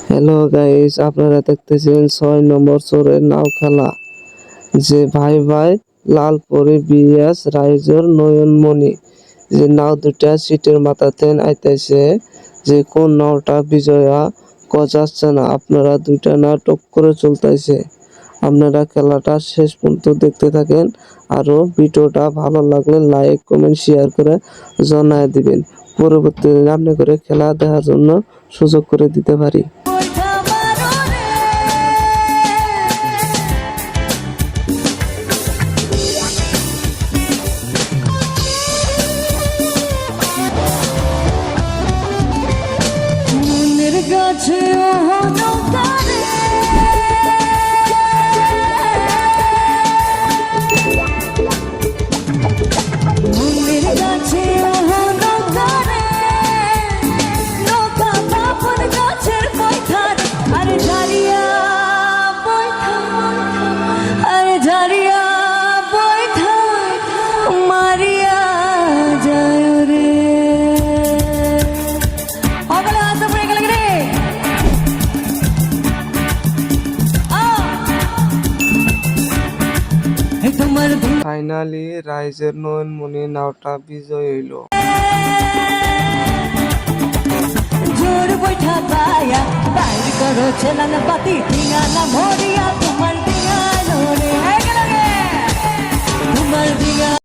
Hello guys, আপনারা দেখতেছেন 6 নম্বর চোরের নাও খেলা। যে ভাই ভাই লালপরি বিএস রাইজর নয়নমণি যে নাও দুটা সিটের মাথাতে আইতেছে। যে কোন নাওটা বিজয়া যাচ্ছে না, আপনারা দুইটা নাও টক করে চলতেছে। আপনারা খেলাটা শেষ পর্যন্ত দেখতে থাকেন। আরো ভিডিওটা ভালো লাগলে লাইক কমেন্ট শেয়ার করে জানায় দিবেন, পরবর্তীতে আপনি করে খেলা দেখার জন্য সুযোগ করে দিতে পারি। গাছে নৌকারে মন্দির গাছে নৌকারে নৌকা বাপন গাছের বৈঠার আরে ঝারিয়া বৈঠা আরে ঝারিয়া বৈঠা মারিয়া যায় রে অগলে হাত পড়ে গেল রে। ফাইনালি রাইজের নয়নমণি নাওটা বিজয় হইল। জোর বৈঠা পায়া বাইর করো ছেলান পাতি ঠিঙানা ভরিয়া তোমার